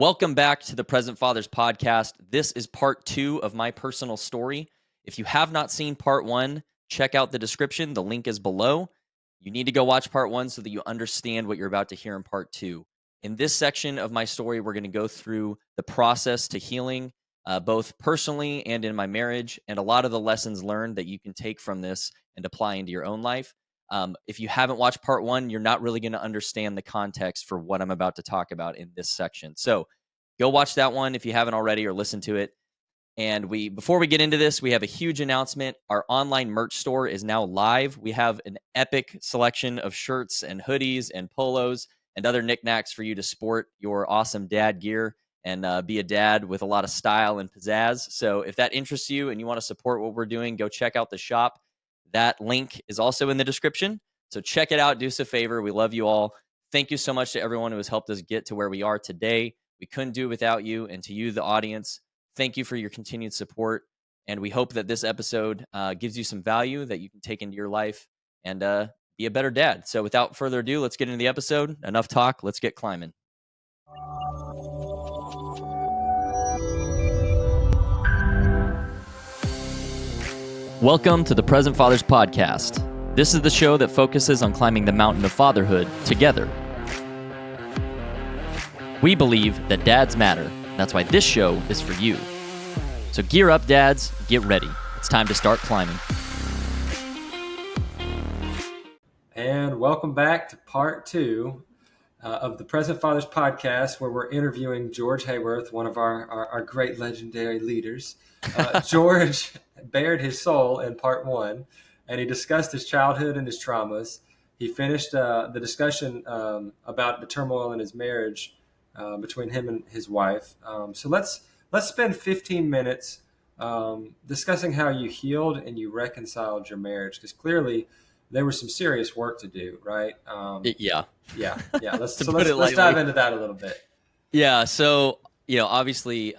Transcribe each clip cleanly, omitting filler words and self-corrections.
Welcome back to the Present Fathers podcast. This is part 2 of my personal story. If you have not seen part 1, check out the description. The link is below. You need to go watch part 1 so that you understand what you're about to hear in part 2. In this section of my story, we're going to go through the process to healing, both personally and in my marriage, and a lot of the lessons learned that you can take from this and apply into your own life. If you haven't watched part 1, you're not really going to understand the context for what I'm about to talk about in this section. So go watch that one if you haven't already, or listen to it. And before we get into this, we have a huge announcement. Our online merch store is now live. We have an epic selection of shirts and hoodies and polos and other knickknacks for you to sport your awesome dad gear and be a dad with a lot of style and pizzazz. So if that interests you and you want to support what we're doing, go check out the shop. That link is also in the description. So check it out. Do us a favor. We love you all. Thank you so much to everyone who has helped us get to where we are today. We couldn't do it without you. And to you, the audience, thank you for your continued support. And we hope that this episode gives you some value that you can take into your life and be a better dad. So without further ado, let's get into the episode. Enough talk. Let's get climbing. Welcome to the Present Fathers podcast. This is the show that focuses on climbing the mountain of fatherhood together. We believe that dads matter. That's why this show is for you. So gear up, dads. Get ready. It's time to start climbing. And welcome back to part 2 of the Present Fathers podcast, where we're interviewing George Hayworth, one of our great legendary leaders. George bared his soul in part 1, and he discussed his childhood and his traumas. He finished the discussion about the turmoil in his marriage between him and his wife. So let's spend 15 minutes discussing how you healed and you reconciled your marriage, because clearly there was some serious work to do, right? Yeah. Let's dive into that a little bit. Yeah. So, obviously,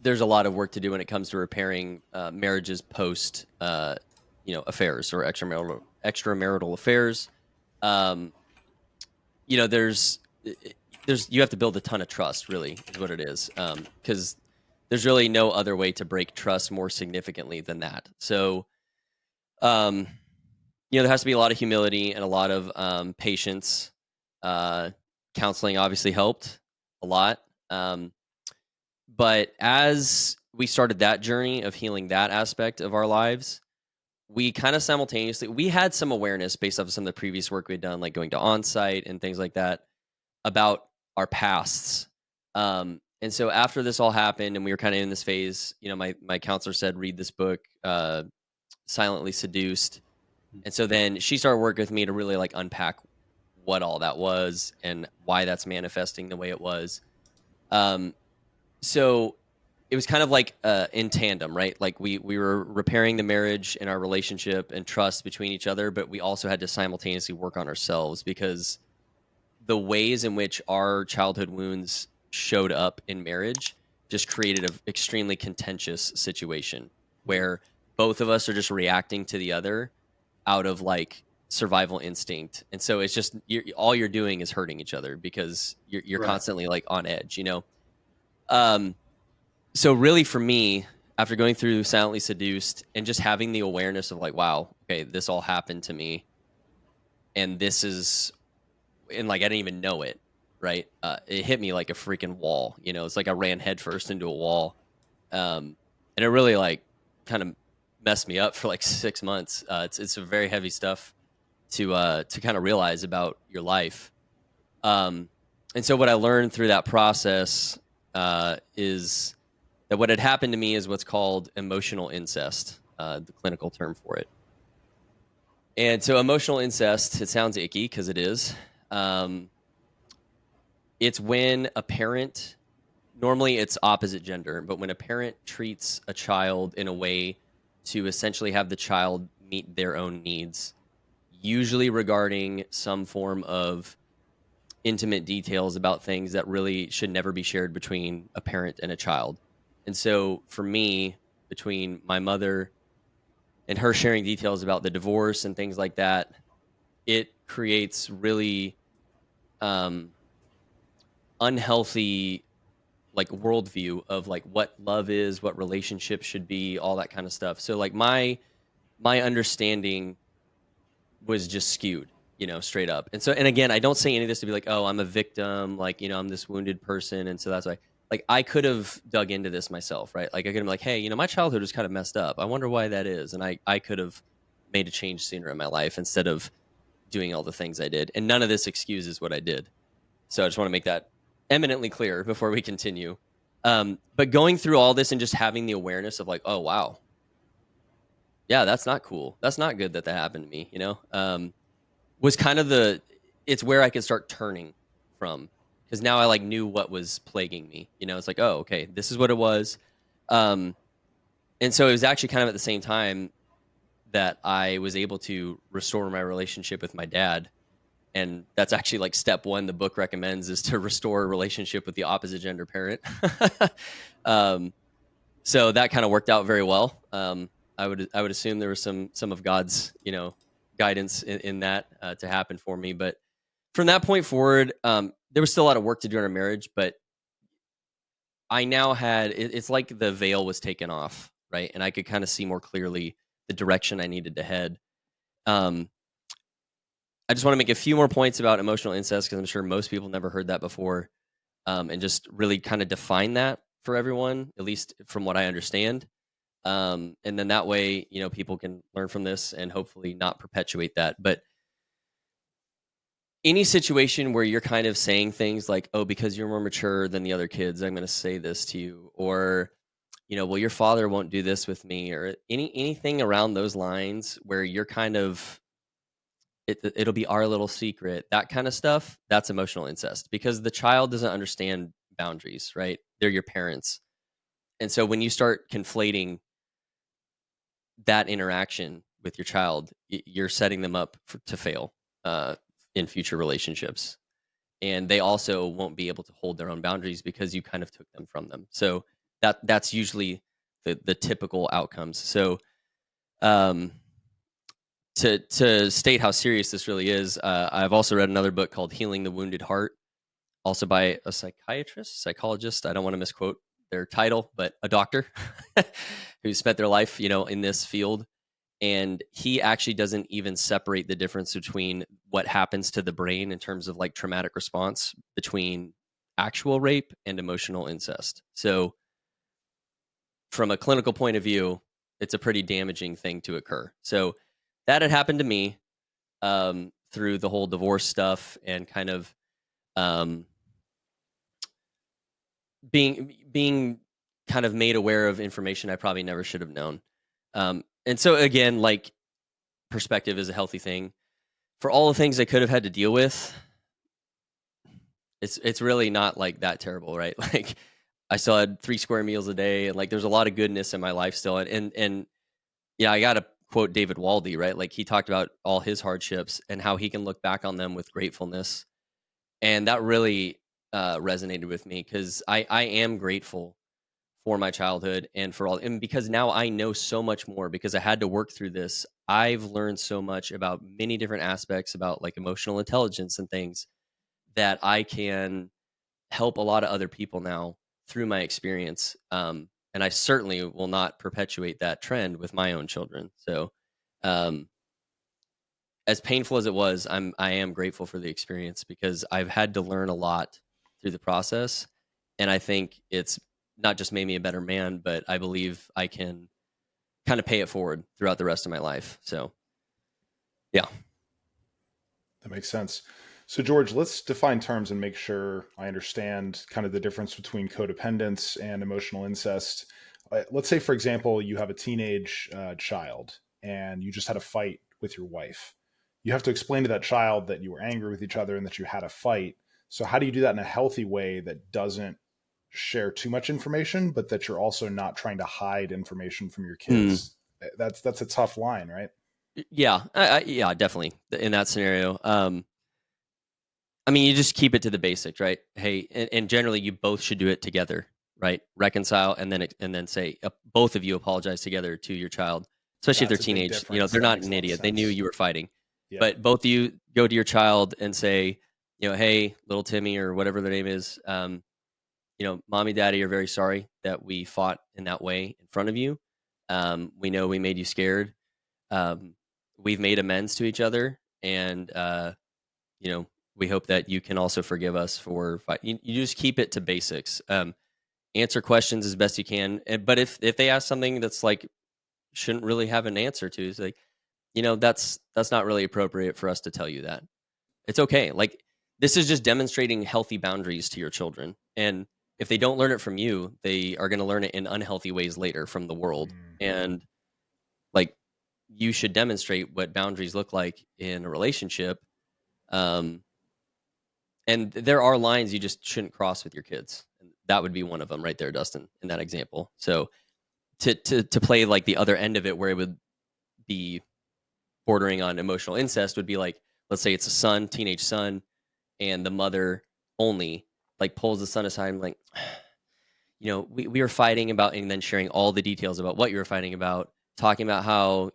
there's a lot of work to do when it comes to repairing marriages post, affairs or extramarital affairs. You have to build a ton of trust, really, is what it is, because there's really no other way to break trust more significantly than that. So, there has to be a lot of humility and a lot of patience. Counseling obviously helped a lot. But as we started that journey of healing that aspect of our lives, we kind of simultaneously, we had some awareness based off of some of the previous work we'd done, like going to on-site and things like that, about our pasts. And so after this all happened and we were kind of in this phase, my counselor said, read this book, Silently Seduced. And so then she started working with me to really unpack what all that was and why that's manifesting the way it was. So it was kind of in tandem, right? We were repairing the marriage and our relationship and trust between each other, but we also had to simultaneously work on ourselves, because the ways in which our childhood wounds showed up in marriage just created an extremely contentious situation where both of us are just reacting to the other out of survival instinct. And so it's just, all you're doing is hurting each other because you're right. Constantly on edge, So really for me, after going through Silently Seduced and just having the awareness of wow, okay, this all happened to me, and this is, and I didn't even know it, right? It hit me like a freaking wall, it's like I ran headfirst into a wall. And it really kind of messed me up for 6 months. It's some very heavy stuff to kind of realize about your life. And so what I learned through that process is that what had happened to me is what's called emotional incest, the clinical term for it. And so emotional incest, it sounds icky because it is. It's when a parent, normally it's opposite gender, but when a parent treats a child in a way to essentially have the child meet their own needs, usually regarding some form of intimate details about things that really should never be shared between a parent and a child. And so for me, between my mother and her sharing details about the divorce and things like that, it creates really unhealthy like worldview of like what love is, what relationships should be, all that kind of stuff. So like my understanding was just skewed, straight up. And so, and again, I don't say any of this to be like, oh, I'm a victim, like, I'm this wounded person. And so that's why, like, I could have dug into this myself, right? Like, I could have been like, hey, my childhood was kind of messed up. I wonder why that is. And I could have made a change sooner in my life instead of doing all the things I did. And none of this excuses what I did. So I just want to make that eminently clear before we continue. But going through all this and just having the awareness of like, oh, wow, yeah, that's not cool. That's not good that happened to me, was kind of it's where I could start turning from, because now I like knew what was plaguing me. It's like, oh, okay, this is what it was. And so it was actually kind of at the same time that I was able to restore my relationship with my dad. And that's actually like step one the book recommends, is to restore a relationship with the opposite gender parent. So that kind of worked out very well. I would assume there was some of God's, guidance in that to happen for me. But from that point forward, there was still a lot of work to do in our marriage, but I now it's like the veil was taken off, right? And I could kind of see more clearly the direction I needed to head. I just want to make a few more points about emotional incest, because I'm sure most people never heard that before, and just really kind of define that for everyone, at least from what I understand. And then that way, people can learn from this and hopefully not perpetuate that. But any situation where you're kind of saying things like, oh, because you're more mature than the other kids, I'm going to say this to you, or, well, your father won't do this with me, or anything around those lines where you're kind of, it'll be our little secret, that kind of stuff, that's emotional incest, because the child doesn't understand boundaries, right? They're your parents. And so when you start conflating that interaction with your child, you're setting them up to fail in future relationships. And they also won't be able to hold their own boundaries because you kind of took them from them. So that's usually the typical outcomes. So to state how serious this really is, I've also read another book called Healing the Wounded Heart, also by a psychologist. I don't want to misquote their title, but a doctor who spent their life, in this field. And he actually doesn't even separate the difference between what happens to the brain in terms of like traumatic response between actual rape and emotional incest. So from a clinical point of view, it's a pretty damaging thing to occur. So that had happened to me through the whole divorce stuff and kind of being kind of made aware of information I probably never should have known. And so again, like, perspective is a healthy thing. For all the things I could have had to deal with, it's really not like that terrible, right? Like, I still had 3 square meals a day, and like there's a lot of goodness in my life still. And yeah, I gotta quote David Waldie, right? Like, he talked about all his hardships and how he can look back on them with gratefulness. And that really resonated with me, because I am grateful for my childhood and for all, and because now I know so much more because I had to work through this. I've learned so much about many different aspects about like emotional intelligence and things that I can help a lot of other people now through my experience. And I certainly will not perpetuate that trend with my own children. So, as painful as it was, I am grateful for the experience, because I've had to learn a lot through the process. And I think it's not just made me a better man, but I believe I can kind of pay it forward throughout the rest of my life. So, yeah. That makes sense. So, George, let's define terms and make sure I understand kind of the difference between codependence and emotional incest. Let's say, for example, you have a teenage child and you just had a fight with your wife. You have to explain to that child that you were angry with each other and that you had a fight. So how do you do that in a healthy way that doesn't share too much information, but that you're also not trying to hide information from your kids? That's a tough line, right? Yeah. Yeah, definitely in that scenario. I mean, you just keep it to the basics, right? Hey, and generally you both should do it together, right? Reconcile, and then say both of you apologize together to your child, especially if they're teenage. They're not an idiot. They knew you were fighting. Yeah. But both of you go to your child and say, hey, little Timmy or whatever their name is, mommy, daddy are very sorry that we fought in that way in front of you. We know we made you scared. We've made amends to each other, and we hope that you can also forgive us for you just keep it to basics. Answer questions as best you can, but if they ask something that's like shouldn't really have an answer to, it's like, that's not really appropriate for us to tell you that. It's okay. Like, this is just demonstrating healthy boundaries to your children, and if they don't learn it from you, they are going to learn it in unhealthy ways later from the world. And like, you should demonstrate what boundaries look like in a relationship. And there are lines you just shouldn't cross with your kids. And that would be one of them right there, Dustin, in that example. So to play like the other end of it, where it would be bordering on emotional incest, would be like, let's say it's a son, teenage son, and the mother only like pulls the son aside and like, we were fighting about, and then sharing all the details about what you were fighting about, talking about how,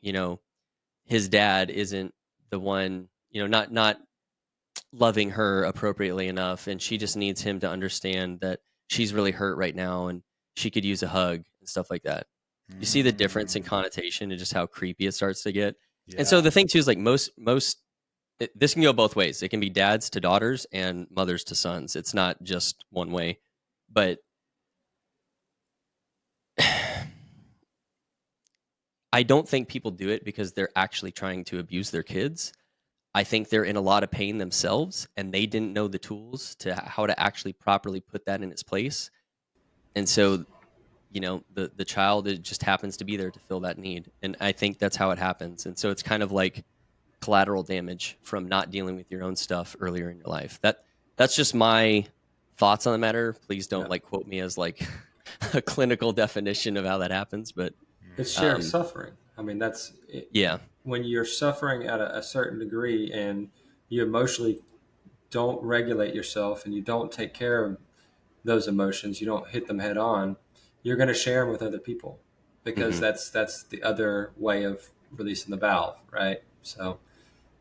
his dad isn't the one, not loving her appropriately enough, and she just needs him to understand that she's really hurt right now and she could use a hug and stuff like that. You see the difference in connotation and just how creepy it starts to get. And so the thing too is like most this can go both ways. It can be dads to daughters and mothers to sons. It's not just one way. But I don't think people do it because they're actually trying to abuse their kids. I think they're in a lot of pain themselves, and they didn't know the tools to how to actually properly put that in its place. And so, the child, it just happens to be there to fill that need. And I think that's how it happens. And so it's kind of like collateral damage from not dealing with your own stuff earlier in your life. That's just my thoughts on the matter. Please don't quote me as like a clinical definition of how that happens, but it's shared suffering. I mean, that's it. Yeah. When you're suffering at a certain degree and you emotionally don't regulate yourself and you don't take care of those emotions, you don't hit them head on, you're going to share them with other people, because that's the other way of releasing the valve, right? So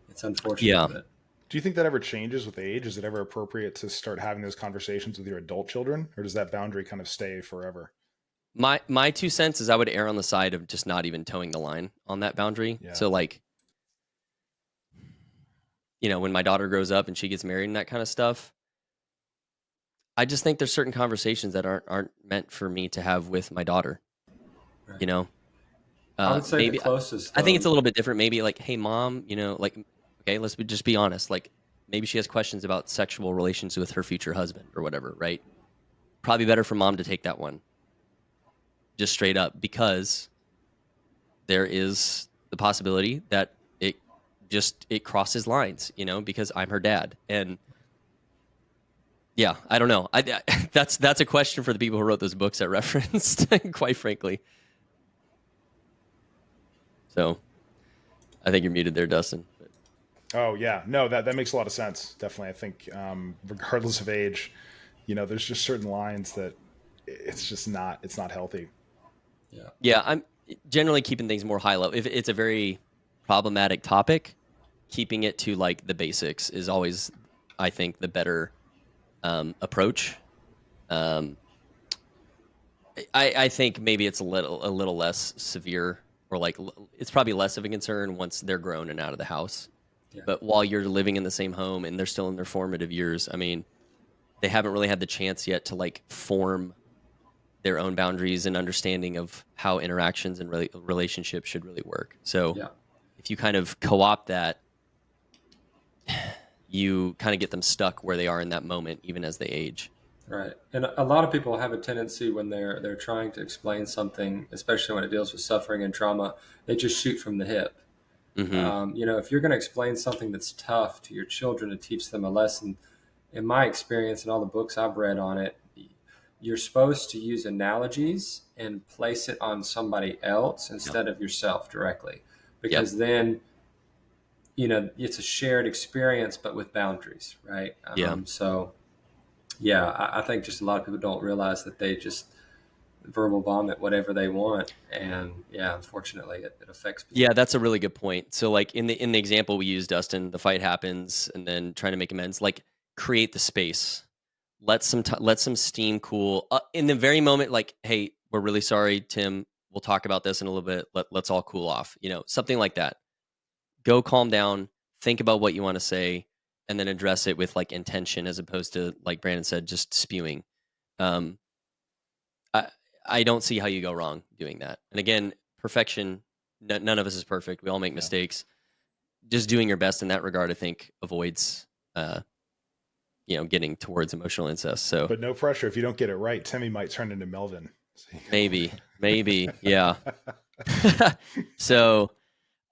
it's unfortunate. Yeah. But do you think that ever changes with age? Is it ever appropriate to start having those conversations with your adult children, or does that boundary kind of stay forever? My 2 cents is I would err on the side of just not even towing the line on that boundary. Yeah. So like, when my daughter grows up and she gets married and that kind of stuff, I just think there's certain conversations that aren't meant for me to have with my daughter. right. I would say maybe the closest. I think it's a little bit different. Maybe like, hey, mom, like, okay, let's just be honest. Like, maybe she has questions about sexual relations with her future husband or whatever, right? Probably better for mom to take that one, just straight up, because there is the possibility that it crosses lines, because I'm her dad. And yeah, I don't know. That's a question for the people who wrote those books that referenced, quite frankly. So I think you're muted there, Dustin. Oh yeah, no, that makes a lot of sense. Definitely. I think regardless of age, there's just certain lines that it's not healthy. Yeah, I'm generally keeping things more high level. If it's a very problematic topic, keeping it to like the basics is always, I think, the better approach. I think maybe it's a little less severe, or like it's probably less of a concern once they're grown and out of the house. Yeah. But while you're living in the same home and they're still in their formative years, I mean, they haven't really had the chance yet to like form their own boundaries and understanding of how interactions and relationships should really work. So if you kind of co-opt that, you kind of get them stuck where they are in that moment, even as they age. Right. And a lot of people have a tendency when they're trying to explain something, especially when it deals with suffering and trauma, they just shoot from the hip. Mm-hmm. If you're going to explain something that's tough to your children to teach them a lesson, in my experience and all the books I've read on it, you're supposed to use analogies and place it on somebody else instead of yourself directly, because then, it's a shared experience, but with boundaries, right? So I think just a lot of people don't realize that they just verbal vomit whatever they want, and unfortunately it affects people. Yeah, that's a really good point. So like in the example we used, Dustin, the fight happens and then trying to make amends. Like, create the space. Let some steam cool in the very moment. Like, hey, we're really sorry, Tim. We'll talk about this in a little bit. Let's all cool off. Something like that. Go calm down. Think about what you want to say, and then address it with like intention, as opposed to, like Brandon said, just spewing. I don't see how you go wrong doing that. And again, perfection. None of us is perfect. We all make mistakes. Just doing your best in that regard, I think, avoids getting towards emotional incest. So, but no pressure. If you don't get it right, Timmy might turn into Melvin. Maybe, yeah. So,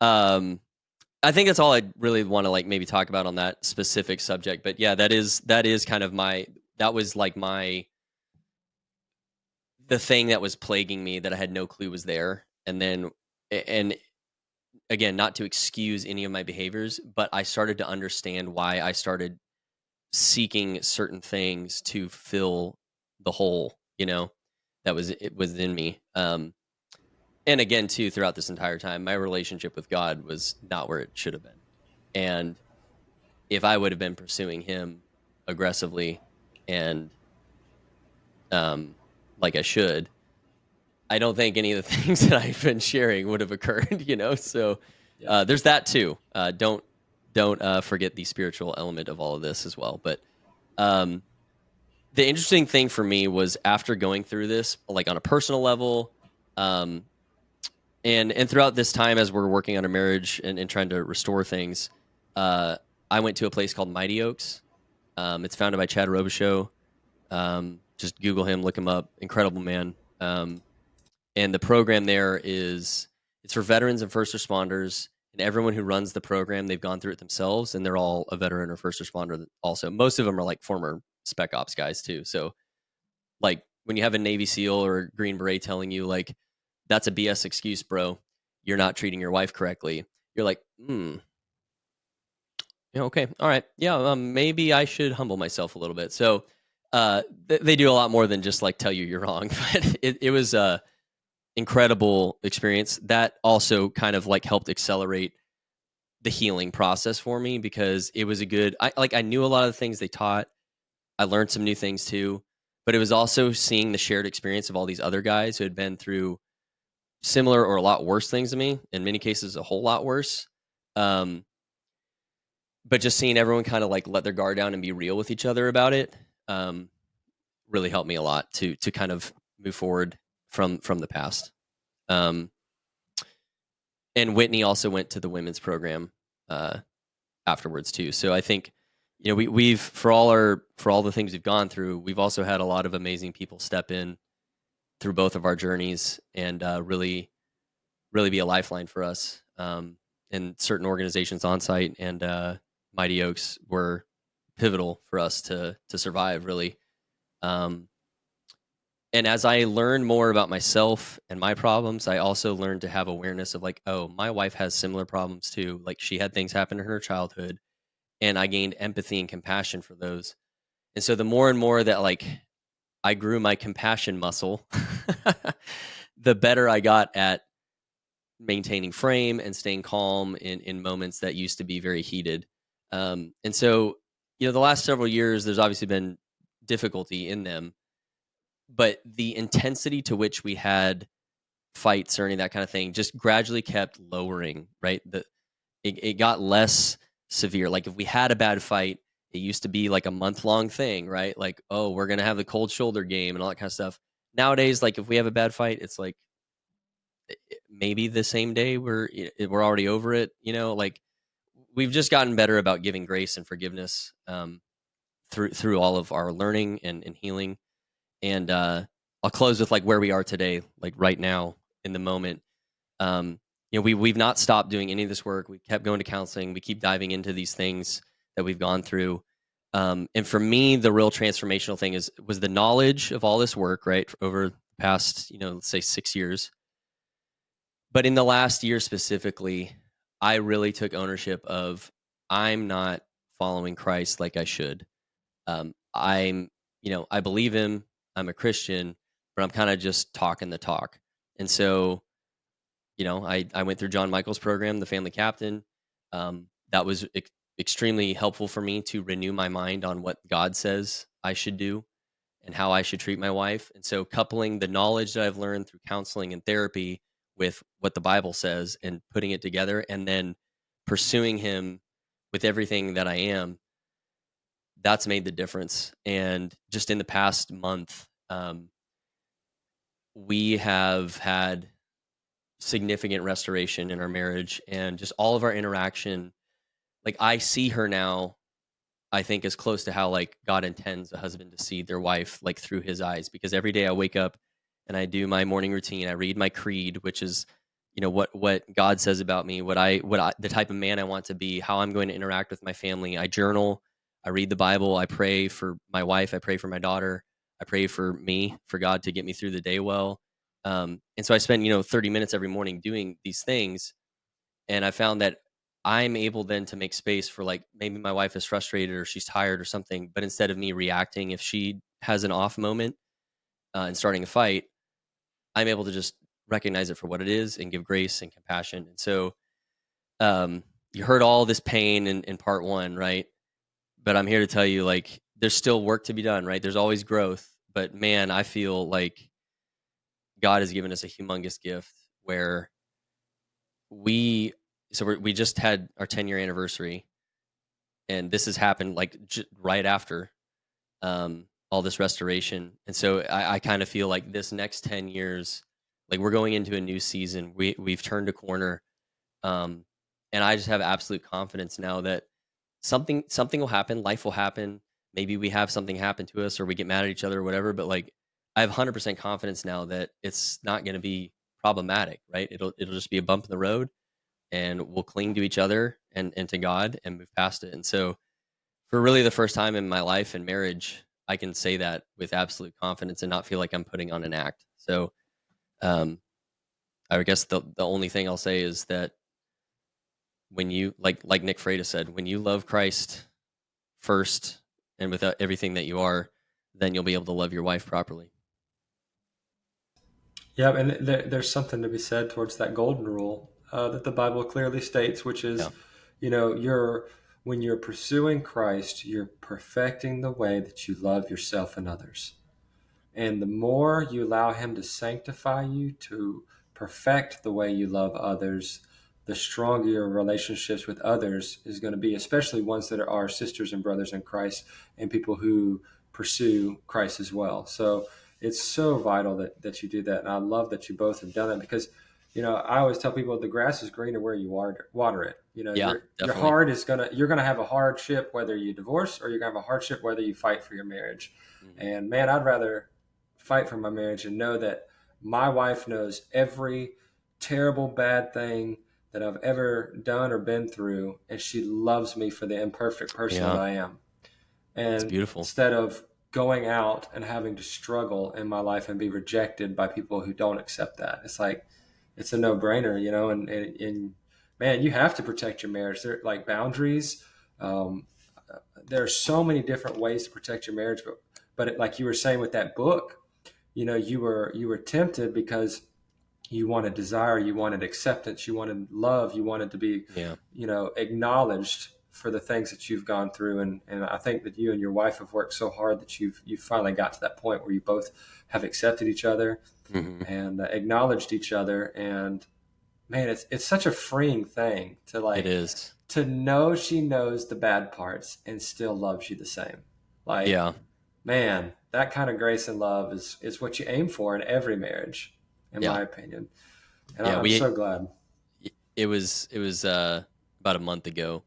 I think that's all I really want to like maybe talk about on that specific subject. But yeah, that is kind of that was like the thing that was plaguing me that I had no clue was there. And again, not to excuse any of my behaviors, but I started to understand why I started seeking certain things to fill the hole, that was in me. And again, too, throughout this entire time, my relationship with God was not where it should have been. And if I would have been pursuing him aggressively and like I should, I don't think any of the things that I've been sharing would have occurred, So there's that too. Don't forget the spiritual element of all of this as well. But the interesting thing for me was after going through this, like on a personal level, and throughout this time as we're working on a marriage and trying to restore things, I went to a place called Mighty Oaks. It's founded by Chad Robichaux. Just Google him, look him up. Incredible man. And the program there it's for veterans and first responders. And everyone who runs the program, they've gone through it themselves, and they're all a veteran or first responder also. Most of them are like former Spec Ops guys too. So like when you have a Navy SEAL or a Green Beret telling you like, that's a BS excuse, bro, you're not treating your wife correctly. You're like, okay, all right. Yeah, maybe I should humble myself a little bit. So they do a lot more than just like tell you you're wrong. But it was a incredible experience that also kind of like helped accelerate the healing process for me, because it was I knew a lot of the things they taught. I learned some new things too, but it was also seeing the shared experience of all these other guys who had been through similar or a lot worse things than me, in many cases a whole lot worse. But just seeing everyone kind of like let their guard down and be real with each other about it really helped me a lot to kind of move forward from the past. And Whitney also went to the women's program afterwards too. So I think we've for all the things we've gone through, we've also had a lot of amazing people step in through both of our journeys and really be a lifeline for us. And certain organizations on site and Mighty Oaks were pivotal for us to survive, really. And as I learned more about myself and my problems, I also learned to have awareness of like, oh, my wife has similar problems too. Like she had things happen in her childhood, and I gained empathy and compassion for those. And so the more and more that like I grew my compassion muscle, the better I got at maintaining frame and staying calm in moments that used to be very heated. And so, the last several years, there's obviously been difficulty in them, but the intensity to which we had fights or any of that kind of thing just gradually kept lowering, right? It got less severe. Like if we had a bad fight, it used to be like a month-long thing, right? Like, oh, we're going to have the cold shoulder game and all that kind of stuff. Nowadays, like if we have a bad fight, it's like maybe the same day we're already over it, like we've just gotten better about giving grace and forgiveness through all of our learning and healing. And I'll close with like where we are today, like right now in the moment. We've not stopped doing any of this work. We kept going to counseling. We keep diving into these things that we've gone through. And for me, the real transformational thing was the knowledge of all this work, right, over the past, let's say 6 years. But in the last year specifically, I really took ownership of I'm not following Christ like I should. I believe him. I'm a Christian, but I'm kind of just talking the talk. And so, I went through John Michael's program, the Family Captain. That was extremely helpful for me to renew my mind on what God says I should do and how I should treat my wife. And so coupling the knowledge that I've learned through counseling and therapy with what the Bible says and putting it together and then pursuing him with everything that I am, that's made the difference. And just in the past month, we have had significant restoration in our marriage and just all of our interaction. Like I see her now, I think as close to how like God intends a husband to see their wife, like through his eyes, because every day I wake up and I do my morning routine. I read my creed, which is, what God says about me, the type of man I want to be, how I'm going to interact with my family. I journal, I read the Bible, I pray for my wife, I pray for my daughter, I pray for me, for God to get me through the day well. And so I spend, 30 minutes every morning doing these things. And I found that I'm able then to make space for like maybe my wife is frustrated or she's tired or something, but instead of me reacting, if she has an off moment and starting a fight, I'm able to just recognize it for what it is and give grace and compassion. And so you heard all this pain in part one, right? But I'm here to tell you, like, there's still work to be done, right? There's always growth. But man, I feel like God has given us a humongous gift where we just had our 10-year anniversary, and this has happened like right after all this restoration. And so I kind of feel like this next 10 years, like we're going into a new season. We've turned a corner. And I just have absolute confidence now that something will happen, life will happen. Maybe we have something happen to us or we get mad at each other or whatever, but like I have 100% confidence now that it's not going to be problematic, right? It'll just be a bump in the road, and we'll cling to each other and to God and move past it. And so for really the first time in my life and marriage, I can say that with absolute confidence and not feel like I'm putting on an act. So um, I guess the only thing I'll say is that when you, like Nick Freitas said, when you love Christ first and with everything that you are, then you'll be able to love your wife properly. Yeah, and there's something to be said towards that golden rule that the Bible clearly states, which is, Yeah. when you're pursuing Christ, you're perfecting the way that you love yourself and others. And the more you allow Him to sanctify you, to perfect the way you love others, the stronger your relationships with others is going to be, especially ones that are our sisters and brothers in Christ and people who pursue Christ as well. So it's so vital that you do that. And I love that you both have done it because, I always tell people the grass is greener where you water it. Yeah, Your definitely. heart you're going to have a hardship whether you divorce or you're going to have a hardship whether you fight for your marriage. Mm-hmm. And man, I'd rather fight for my marriage and know that my wife knows every terrible bad thing that I've ever done or been through, and she loves me for the imperfect person that I am. It's And beautiful. instead of going out and having to struggle in my life and be rejected by people who don't accept that, it's like it's a no-brainer, and man, you have to protect your marriage. There like boundaries. There are so many different ways to protect your marriage, but like you were saying with that book, you were tempted because you wanted desire, you wanted acceptance, you wanted love, you wanted to be acknowledged for the things that you've gone through. And I think that you and your wife have worked so hard that you've finally got to that point where you both have accepted each other and acknowledged each other. And man, it's such a freeing thing to It is. to know she knows the bad parts and still loves you the same. Like, Yeah. Man, that kind of grace and love is what you aim for in every marriage, in my opinion. And I'm so glad. It was about a month ago.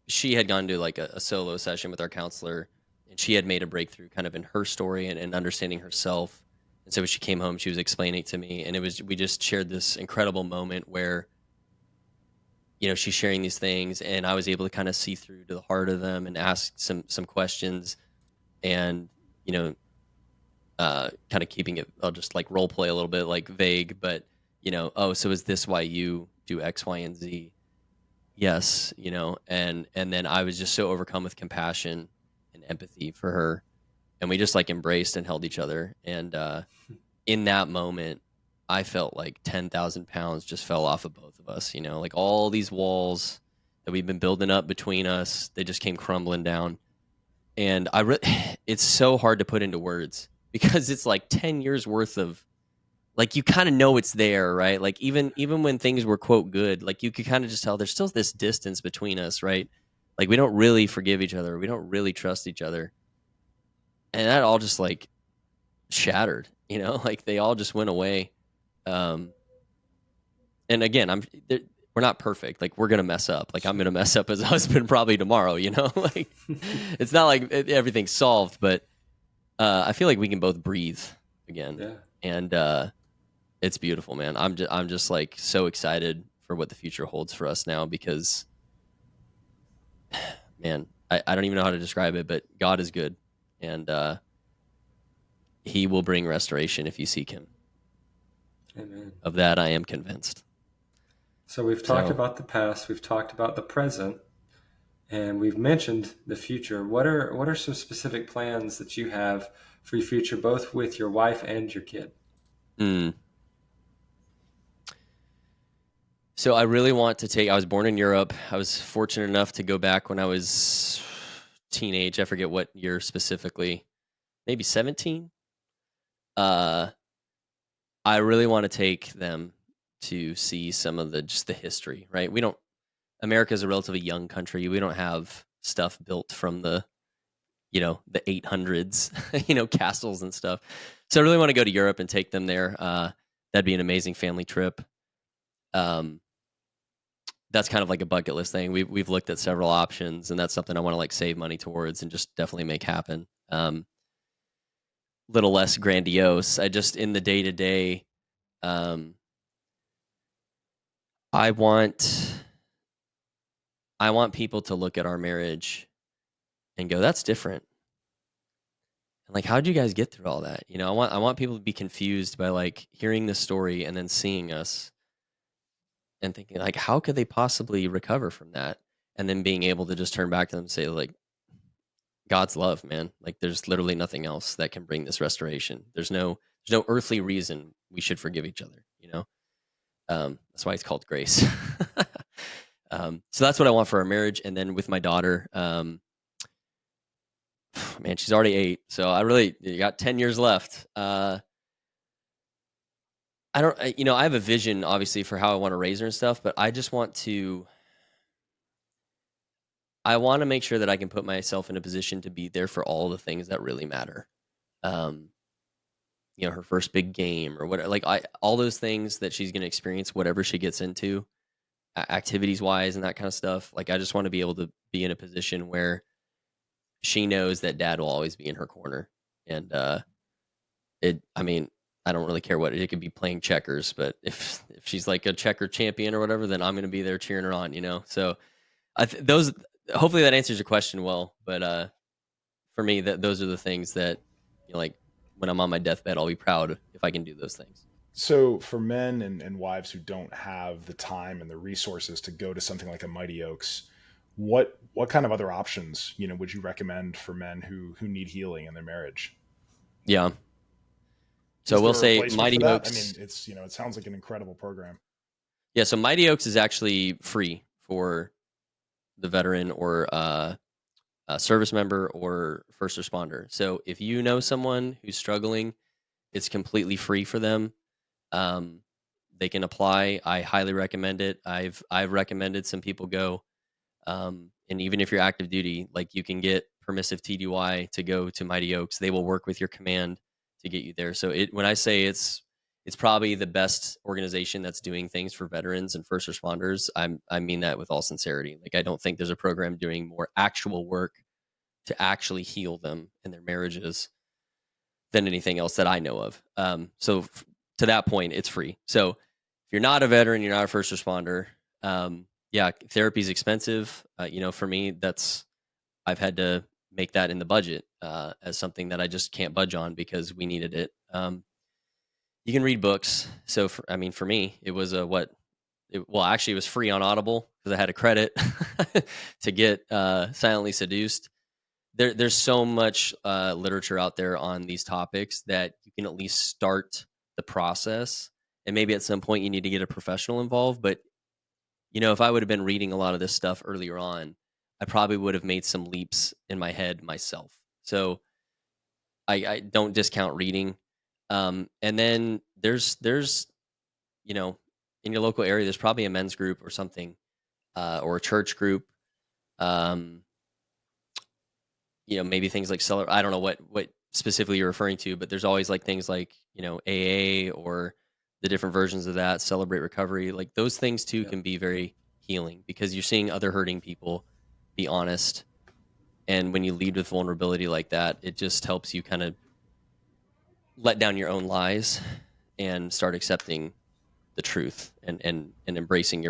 She had gone to like a solo session with our counselor, and she had made a breakthrough kind of in her story and understanding herself. And so when she came home, she was explaining to me, and we just shared this incredible moment where, she's sharing these things, and I was able to kind of see through to the heart of them and ask some questions, and kind of keeping it, I'll just like role play a little bit, like vague, but oh, so is this why you do X, Y, and Z? Yes, and then I was just so overcome with compassion and empathy for her, and we just like embraced and held each other, and in that moment, I felt like 10,000 pounds just fell off of both of us. Like all these walls that we've been building up between us, they just came crumbling down. And it's so hard to put into words because it's like 10 years worth of, like, you kind of know it's there, right? Like even when things were quote good, like you could kind of just tell there's still this distance between us, right? Like we don't really forgive each other. We don't really trust each other. And that all just like shattered, like they all just went away. And again, we're not perfect. Like we're going to mess up. Like I'm going to mess up as a husband probably tomorrow, like it's not like everything's solved, but I feel like we can both breathe again. Yeah. And it's beautiful, man. I'm just like so excited for what the future holds for us now because, man, I don't even know how to describe it, but God is good, and He will bring restoration if you seek Him. Amen. Of that, I am convinced. So we've talked about the past, we've talked about the present, and we've mentioned the future. What are some specific plans that you have for your future, both with your wife and your kid? So I really want to I was born in Europe. I was fortunate enough to go back when I was teenage. I forget what year specifically, maybe 17. I really want to take them to see some of the history, right? America is a relatively young country. We don't have stuff built from the 800s, castles and stuff. So I really want to go to Europe and take them there. That'd be an amazing family trip. That's kind of like a bucket list thing. We've looked at several options, and that's something I want to like save money towards and just definitely make happen. Little less grandiose. I just in the day to day, I want people to look at our marriage and go, "That's different." And like, how'd you guys get through all that? I want people to be confused by like hearing this story and then seeing us and thinking like, how could they possibly recover from that? And then being able to just turn back to them and say like, God's love, man. Like there's literally nothing else that can bring this restoration. There's no earthly reason we should forgive each other, that's why it's called grace. So that's what I want for our marriage. And then with my daughter, man, she's already 8. So you got 10 years left. I have a vision obviously for how I want to raise her and stuff, but I want to make sure that I can put myself in a position to be there for all the things that really matter. Her first big game or whatever, like all those things that she's going to experience, whatever she gets into activities wise and that kind of stuff. Like, I just want to be able to be in a position where she knows that dad will always be in her corner. And, I don't really care what it could be, playing checkers, but if she's like a checker champion or whatever, then I'm going to be there cheering her on, So hopefully that answers your question well. But for me, those are the things that, like when I'm on my deathbed, I'll be proud if I can do those things. So for men and wives who don't have the time and the resources to go to something like a Mighty Oaks, what kind of other options, would you recommend for men who need healing in their marriage? Yeah. So we'll say Mighty Oaks. I mean, it's, it sounds like an incredible program. Yeah. So Mighty Oaks is actually free for the veteran or a service member or first responder. So if you know someone who's struggling, it's completely free for them. They can apply. I highly recommend it. I've recommended some people go. And even if you're active duty, like you can get permissive TDY to go to Mighty Oaks. They will work with your command to get you there. So when I say it's probably the best organization that's doing things for veterans and first responders, I mean that with all sincerity. Like, I don't think there's a program doing more actual work to actually heal them in their marriages than anything else that I know of. So to that point, it's free. So if you're not a veteran, you're not a first responder, therapy is expensive. For me, I've had to make that in the budget as something that I just can't budge on because we needed it. You can read books. So for me, it was it was free on Audible because I had a credit to get Silently Seduced. There's so much literature out there on these topics that you can at least start the process. And maybe at some point you need to get a professional involved, but if I would have been reading a lot of this stuff earlier on, I probably would have made some leaps in my head myself. So I don't discount reading. And then there's in your local area, there's probably a men's group or something, or a church group. Um, maybe things like I don't know what specifically you're referring to, but there's always like things like, AA or the different versions of that, Celebrate Recovery. Like those things too Yeah. can be very healing because you're seeing other hurting people be honest. And when you lead with vulnerability like that, it just helps you kind of let down your own lies and start accepting the truth and embracing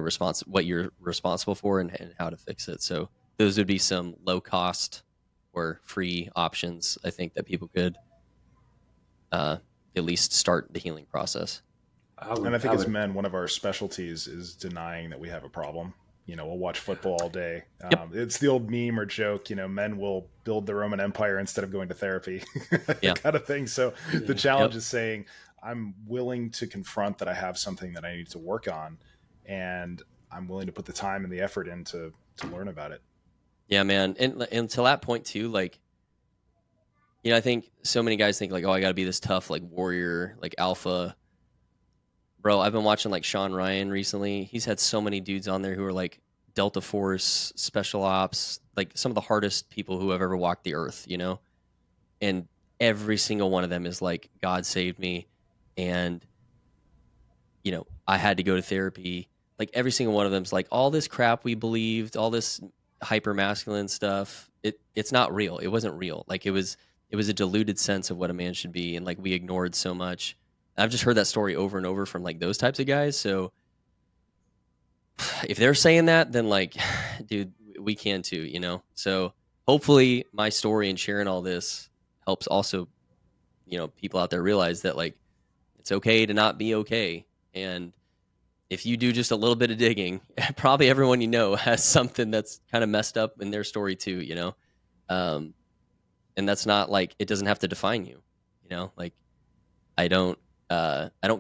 what you're responsible for and how to fix it. So those would be some low cost or free options I think that people could at least start the healing process. And I think as men, one of our specialties is denying that we have a problem. We'll watch football all day. Yep. It's the old meme or joke, men will build the Roman Empire instead of going to therapy, kind of thing. So the challenge is saying, I'm willing to confront that I have something that I need to work on, and I'm willing to put the time and the effort in to learn about it. Yeah, man. And to that point too, like, I think so many guys think like, oh, I got to be this tough, like warrior, like alpha. Bro, I've been watching like Sean Ryan recently. He's had so many dudes on there who are like Delta Force, special ops, like some of the hardest people who have ever walked the earth, And every single one of them is like, God saved me. And, I had to go to therapy. Like every single one of them is like, all this crap we believed, all this hyper masculine stuff, it's not real. It wasn't real. Like it was a diluted sense of what a man should be. And like we ignored so much. I've just heard that story over and over from like those types of guys. So if they're saying that, then like, dude, we can too, So hopefully my story and sharing all this helps also, people out there realize that like it's okay to not be okay. And if you do just a little bit of digging, probably everyone has something that's kind of messed up in their story too, and that's not like, it doesn't have to define you, like I don't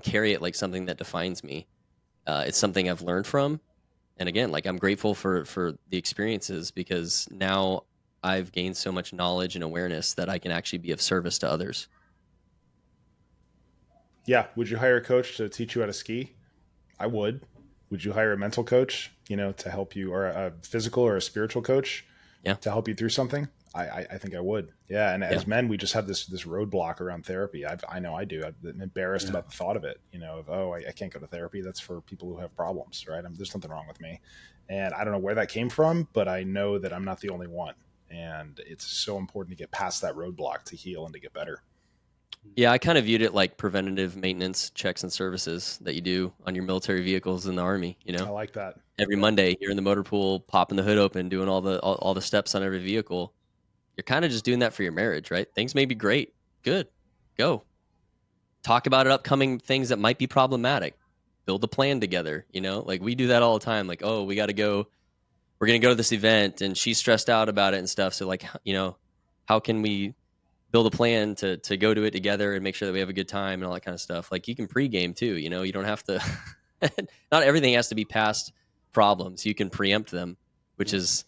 carry it like something that defines me. It's something I've learned from. And again, like I'm grateful for the experiences because now I've gained so much knowledge and awareness that I can actually be of service to others. Yeah. Would you hire a coach to teach you how to ski? I would. Would you hire a mental coach, to help you, or a physical or a spiritual coach to help you through something? I think I would. Yeah. And as men, we just have this roadblock around therapy. I know I do. I'm embarrassed about the thought of it, I can't go to therapy. That's for people who have problems, right? There's something wrong with me. And I don't know where that came from, but I know that I'm not the only one. And it's so important to get past that roadblock to heal and to get better. Yeah, I kind of viewed it like preventative maintenance checks and services that you do on your military vehicles in the Army, I like that. Every Monday, you're in the motor pool, popping the hood open, doing all the steps on every vehicle. You're kind of just doing that for your marriage, right? Things may be great. Good. Go. Talk about upcoming things that might be problematic. Build a plan together, Like we do that all the time. Like, oh, we're going to go to this event and she's stressed out about it and stuff. So like, how can we build a plan to go to it together and make sure that we have a good time and all that kind of stuff. Like you can pregame too, you don't have to, not everything has to be past problems. You can preempt them, which is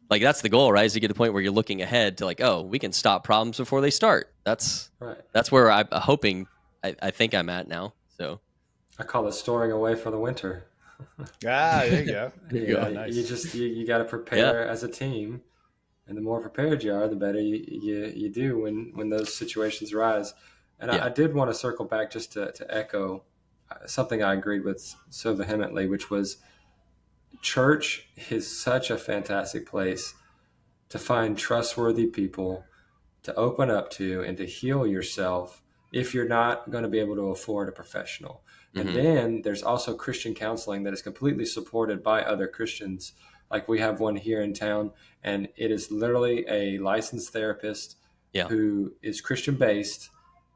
like, that's the goal, right? Is to get to the point where you're looking ahead to like, oh, we can stop problems before they start. That's right. That's where I'm hoping, I think I'm at now. So I call it storing away for the winter. There you go. Nice. You got to prepare as a team. And the more prepared you are, the better you do when those situations arise. And I did want to circle back just to echo something I agreed with so vehemently, which was church is such a fantastic place to find trustworthy people to open up to and to heal yourself if you're not going to be able to afford a professional. And then there's also Christian counseling that is completely supported by other Christians. Like we have one here in town, and it is literally a licensed therapist who is Christian based,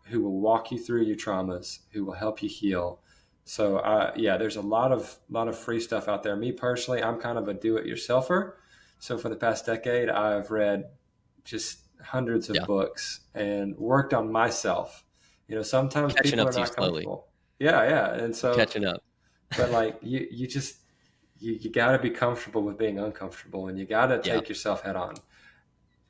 who will walk you through your traumas, who will help you heal. So there's a lot of free stuff out there. Me personally, I'm kind of a do-it-yourselfer. So for the past decade, I've read just hundreds of books and worked on myself. Sometimes catching people up are not to you slowly. comfortable. Yeah. And so catching up. But like you just you got to be comfortable with being uncomfortable, and you got to Yeah. take yourself head on.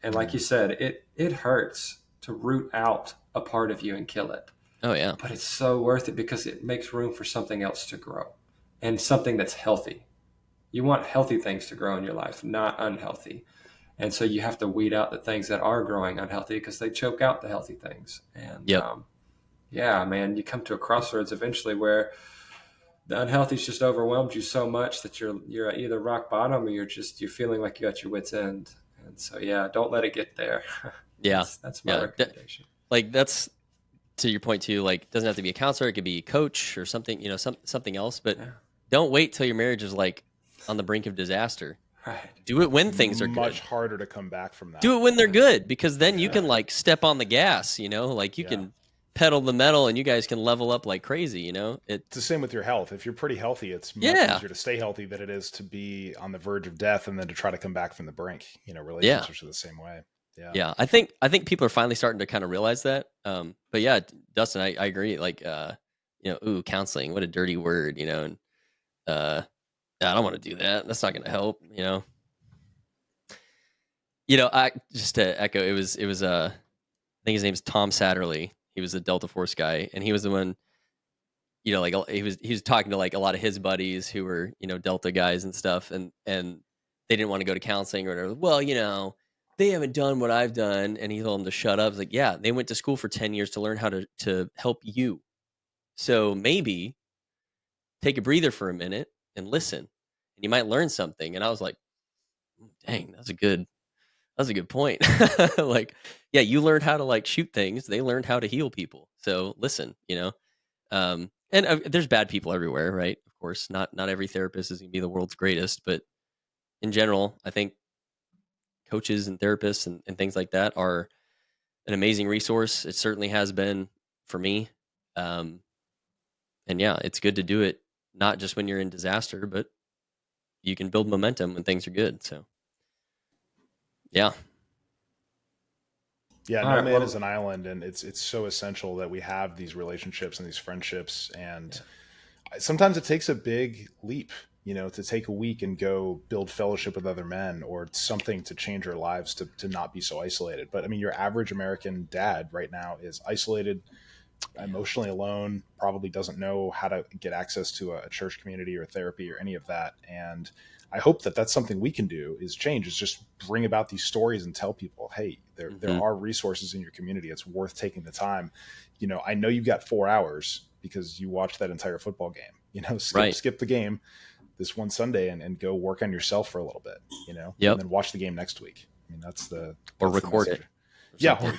And like you said, it hurts to root out a part of you and kill it. Oh yeah. But it's so worth it because it makes room for something else to grow, and something that's healthy. You want healthy things to grow in your life, not unhealthy. And so you have to weed out the things that are growing unhealthy because they choke out the healthy things. And Yep. yeah, man, you come to a crossroads eventually where the unhealthy's just overwhelmed you so much that you're at either rock bottom or you're feeling like you got your wits end. And so yeah, don't let it get there. Yeah. That's my Yeah. recommendation. Like that's to your point too. Like, it doesn't have to be a counselor; it could be a coach or something. Something else. But Yeah. don't wait till your marriage is like on the brink of disaster. Right. Do it when things are Much good. harder to come back from that. Do it when they're good, because then you can like step on the gas. Like you Yeah. can pedal the metal, and you guys can level up like crazy. It's the same with your health. If you're pretty healthy, it's much Yeah. easier to stay healthy than it is to be on the verge of death and then to try to come back from the brink. Relationships are the same way. Yeah. Yeah, I think people are finally starting to kind of realize that. But yeah, Dustin, I agree. Like, counseling, what a dirty word, and I don't want to do that. That's not going to help. I just to echo, it was I think his name's Tom Satterley. He was a Delta Force guy, and he was the one. Like he was talking to like a lot of his buddies who were Delta guys and stuff, and they didn't want to go to counseling or whatever. Well, they haven't done what I've done. And he told them to shut up. It's like, yeah, they went to school for 10 years to learn how to help you. So maybe take a breather for a minute and listen, and you might learn something. And I was like, dang, that's a good point. Like, yeah, you learned how to like shoot things. They learned how to heal people. So listen, and there's bad people everywhere, right? Of course, not every therapist is going to be the world's greatest, but in general, I think coaches and therapists and things like that are an amazing resource. It certainly has been for me. And yeah, it's good to do it not just when you're in disaster, but you can build momentum when things are good. So yeah. Yeah, All no right, man well- is an island, and it's so essential that we have these relationships and these friendships. And sometimes it takes a big leap, to take a week and go build fellowship with other men or something to change our lives to not be so isolated. But I mean, your average American dad right now is isolated, emotionally alone, probably doesn't know how to get access to a church community or therapy or any of that. And I hope that that's something we can do is change, is just bring about these stories and tell people, hey, there are resources in your community. It's worth taking the time. I know you've got 4 hours because you watched that entire football game, skip the game this one Sunday and go work on yourself for a little bit, Yep. and then watch the game next week. I mean, that's or record it. Yeah,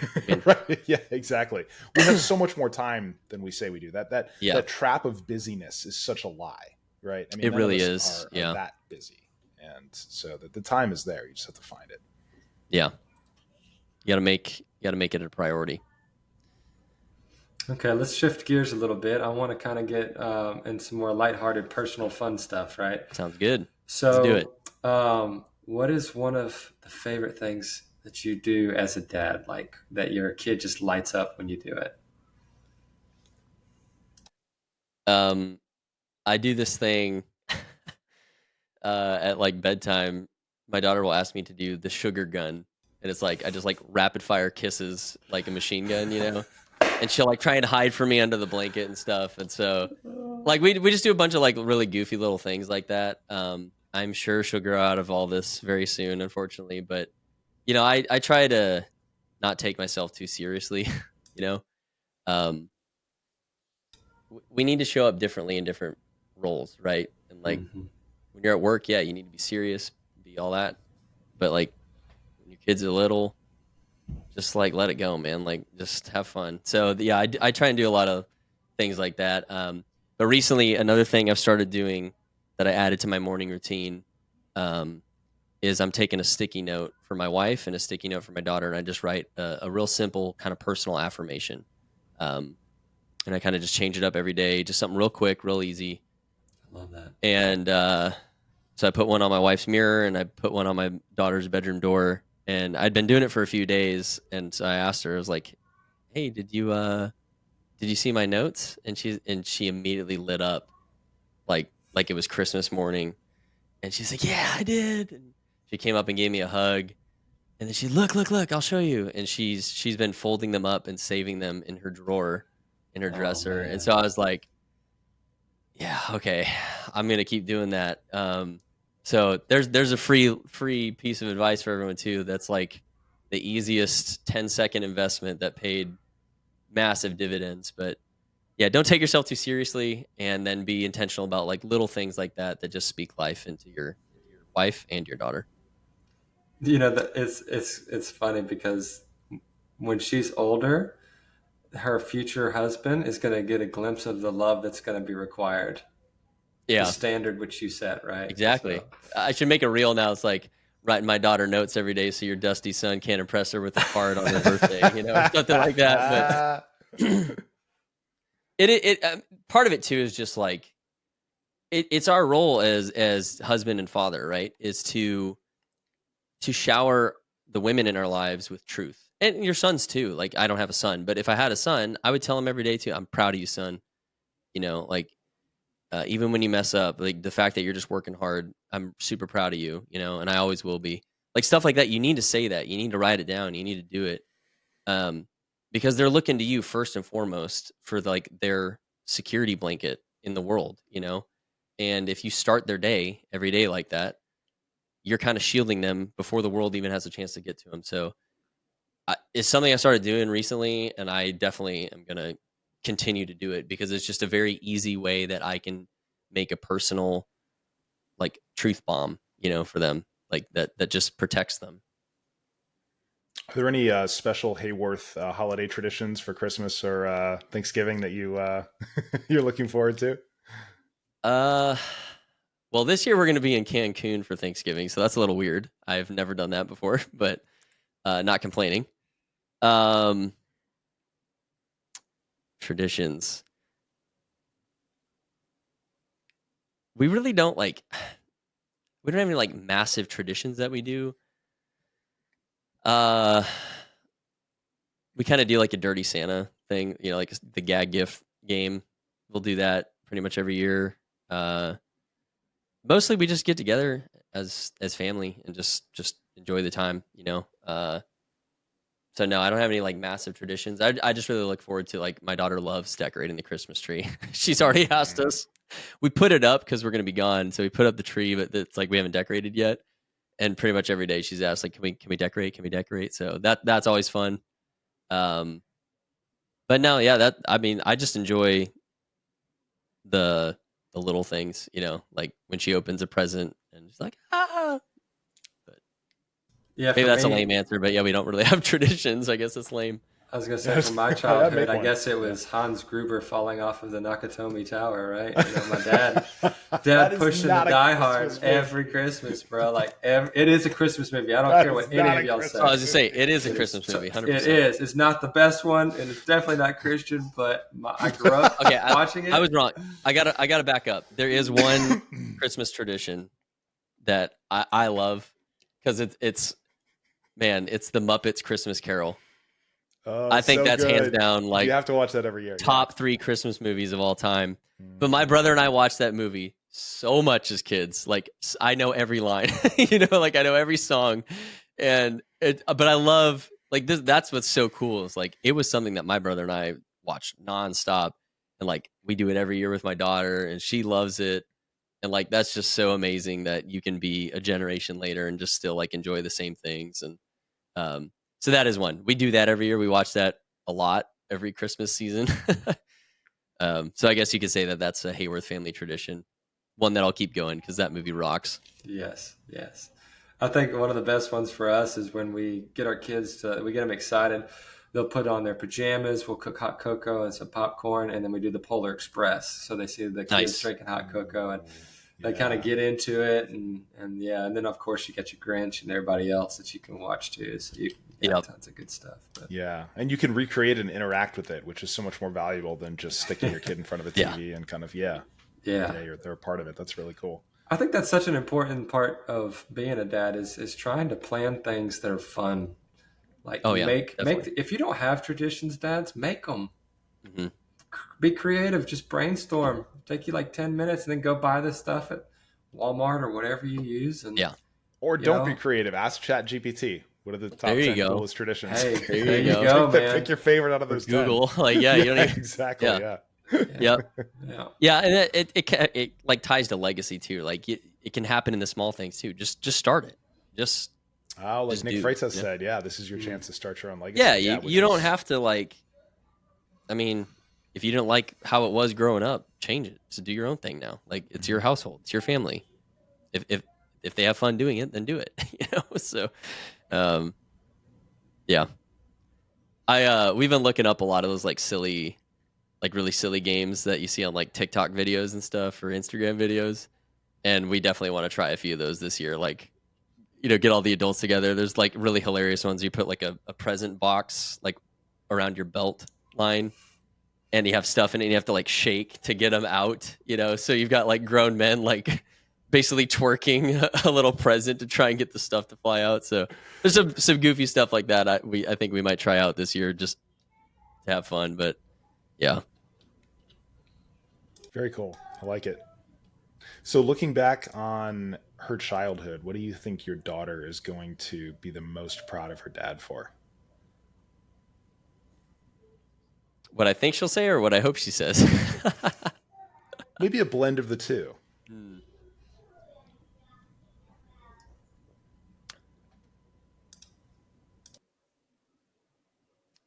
right. Yeah, exactly. We have so much more time than we say we do. That trap of busyness is such a lie, right? I mean, it really none of us is. are that busy, and so the time is there. You just have to find it. Yeah, you got to make it a priority. Okay, let's shift gears a little bit. I want to kind of get in some more lighthearted, personal, fun stuff, right? Sounds good. So, let's do it. What is one of the favorite things that you do as a dad, like that your kid just lights up when you do it? I do this thing at like bedtime. My daughter will ask me to do the sugar gun, and it's like I just like rapid fire kisses like a machine gun, and she'll like try and hide from me under the blanket and stuff. And so like we just do a bunch of like really goofy little things like that. I'm sure she'll grow out of all this very soon, unfortunately, but I try to not take myself too seriously. We need to show up differently in different roles, right? And like when you're at work, yeah, you need to be serious, be all that. But like when your kids are little, just like let it go, man. Like just have fun. So yeah, I try and do a lot of things like that. But recently, another thing I've started doing that I added to my morning routine is I'm taking a sticky note for my wife and a sticky note for my daughter, and I just write a real simple kind of personal affirmation. And I kind of just change it up every day, just something real quick, real easy. I love that. And so I put one on my wife's mirror, and I put one on my daughter's bedroom door. And I'd been doing it for a few days, and so I asked her, I was like, "Hey, did you see my notes?" And she immediately lit up, like it was Christmas morning, And she's like, yeah, I did. And she came up and gave me a hug. And then she, look, I'll show you. And she's been folding them up and saving them in her drawer, in her dresser. Man. And so I was like, yeah, okay, I'm going to keep doing that. So there's a free piece of advice for everyone too. That's like the easiest 10-second investment that paid massive dividends. But yeah, don't take yourself too seriously, and then be intentional about like little things like that just speak life into your wife and your daughter. It's funny because when she's older, her future husband is going to get a glimpse of the love that's going to be required. Yeah, the standard which you set, right? exactly. So. I should make a reel now. It's like writing my daughter notes every day so your dusty son can't impress her with a card on her birthday, something like that. But part of it too is just like it's our role as husband and father, right? Is to shower the women in our lives with truth, and your sons too. Like, I don't have a son, but if I had a son, I would tell him every day too, I'm proud of you, son. Like, even when you mess up, like the fact that you're just working hard, I'm super proud of you, and I always will be. Like, stuff like that, you need to say that. You need to write it down. You need to do it, because they're looking to you first and foremost for like their security blanket in the world, And if you start their day every day like that, you're kind of shielding them before the world even has a chance to get to them. So it's something I started doing recently, and I definitely am going to continue to do it because it's just a very easy way that I can make a personal like truth bomb, for them, like that just protects them. Are there any special Hayworth holiday traditions for Christmas or Thanksgiving that you're looking forward to? Well, this year we're going to be in Cancun for Thanksgiving, so that's a little weird. I've never done that before, but not complaining. Traditions. We really don't we don't have any like massive traditions that we do. We kind of do like a dirty Santa thing, like the gag gift game. We'll do that pretty much every year. Mostly we just get together as family and just enjoy the time, So no, I don't have any like massive traditions. I just really look forward to, like, my daughter loves decorating the Christmas tree. She's already asked us. We put it up because we're going to be gone. So we put up the tree, but it's like we haven't decorated yet. And pretty much every day she's asked, like, can we decorate? Can we decorate? So that's always fun. But no, yeah, I just enjoy the little things, like when she opens a present and she's like, ah. But yeah, maybe that's a lame answer, but yeah, we don't really have traditions. I guess it's lame. I was going to say, from my childhood, I guess it was Hans Gruber falling off of the Nakatomi Tower, right? My dad pushing the Die Hard every Christmas, bro. Like, it is a Christmas movie. I don't care what any of y'all say. I was going to say, it is a Christmas movie, 100%. It is. It's not the best one, and it's definitely not Christian, but I grew up watching it. I was wrong. I gotta back up. There is one Christmas tradition that I love because it's the Muppets Christmas Carol. I think that's good. Hands down, like, you have to watch that every year. Top 3 Christmas movies of all time. But my brother and I watched that movie so much as kids. Like, I know every line, like I know every song, but I love, like, this. That's what's so cool. Is like, it was something that my brother and I watched nonstop, and like we do it every year with my daughter, and she loves it. And like, that's just so amazing that you can be a generation later and just still like enjoy the same things. And so that is one. We do that every year. We watch that a lot every Christmas season. So I guess you could say that that's a Hayworth family tradition, one that I'll keep going because that movie rocks. Yes. I think one of the best ones for us is when we get our kids we get them excited. They'll put on their pajamas. We'll cook hot cocoa and some popcorn, and then we do the Polar Express. So they see the kids drinking hot cocoa, and they kind of get into it. And then of course you get your Grinch and everybody else that you can watch too. So you tons of good stuff. But. Yeah, and you can recreate and interact with it, which is so much more valuable than just sticking your kid in front of a TV and kind of they're a part of it. That's really cool. I think that's such an important part of being a dad is trying to plan things that are fun. Like, make if you don't have traditions, dads, make them. Mm-hmm. Be creative. Just brainstorm. Take you like 10 minutes, and then go buy this stuff at Walmart or whatever you use. And Yeah. Or don't be know, creative. Ask ChatGPT. What are the top There you 10 go. coolest traditions? hey, There there you you go. go, man. Pick your favorite out of Or those Google. 10. Like, yeah, you don't even. Exactly. Yeah. Yep. Yeah. Yeah, and it like ties to legacy too. Like it can happen in the small things too. Just start it. Just Oh, like just Nick do. Freitas Yeah. said, yeah, this is your chance to start your own legacy. Yeah, Yeah, you don't have to like. I mean, if you didn't like how it was growing up, change it. So do your own thing now. Like it's your household, it's your family. If they have fun doing it, then do it. So, yeah. We've been looking up a lot of those like silly, like really silly games that you see on like TikTok videos and stuff or Instagram videos, and we definitely want to try a few of those this year. Like, get all the adults together. There's like really hilarious ones. You put like a present box like around your belt line, and you have stuff in it, and you have to like shake to get them out. So you've got like grown men like basically twerking a little present to try and get the stuff to fly out. So there's some goofy stuff like that. I think we might try out this year just to have fun. But yeah. Very cool. I like it. So looking back on her childhood, what do you think your daughter is going to be the most proud of her dad for? What I think she'll say or what I hope she says? Maybe a blend of the two.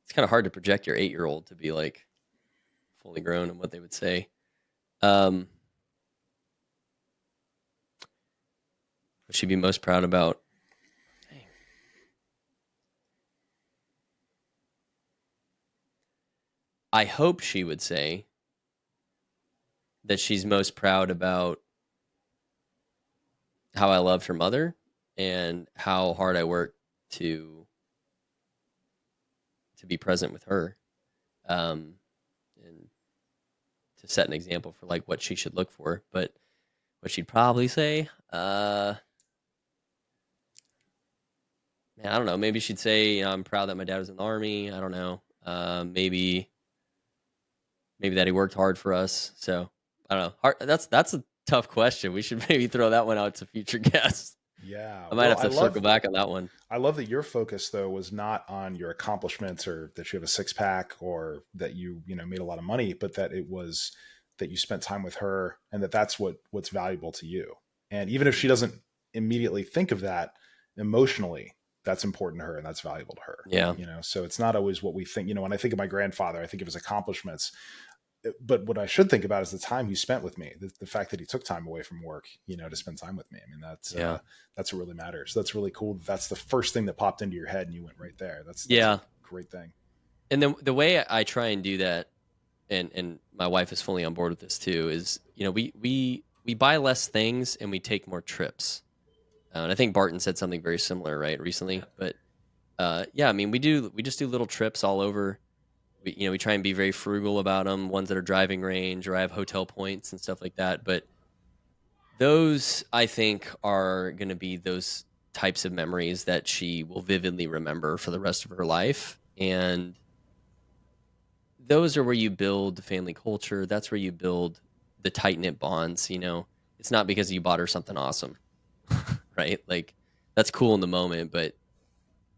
It's kind of hard to project your 8-year-old to be like fully grown and what they would say. What she'd be most proud about? Dang. I hope she would say that she's most proud about how I loved her mother and how hard I worked to be present with her, and to set an example for like what she should look for. But what she'd probably say, man, I don't know. Maybe she'd say, I'm proud that my dad was in the Army. I don't know. Maybe that he worked hard for us. So I don't know. That's a tough question. We should maybe throw that one out to future guests. Yeah. I might have to circle back on that one. I love that your focus though was not on your accomplishments or that you have a 6-pack or that you made a lot of money, but that it was that you spent time with her and that's what's valuable to you. And even if she doesn't immediately think of that emotionally, that's important to her and that's valuable to her. Yeah. So it's not always what we think. When I think of my grandfather, I think of his accomplishments. But what I should think about is the time he spent with me, the fact that he took time away from work, to spend time with me. I mean, that's what really matters. So that's really cool. That's the first thing that popped into your head and you went right there. That's a great thing. And then the way I try and do that, and my wife is fully on board with this too, is, we buy less things and we take more trips. And I think Barton said something very similar, right, recently. But I mean, we just do little trips all over. We try and be very frugal about them, ones that are driving range or I have hotel points and stuff like that. But those, I think, are going to be those types of memories that she will vividly remember for the rest of her life. And those are where you build family culture. That's where you build the tight-knit bonds. It's not because you bought her something awesome, right? Like, that's cool in the moment, but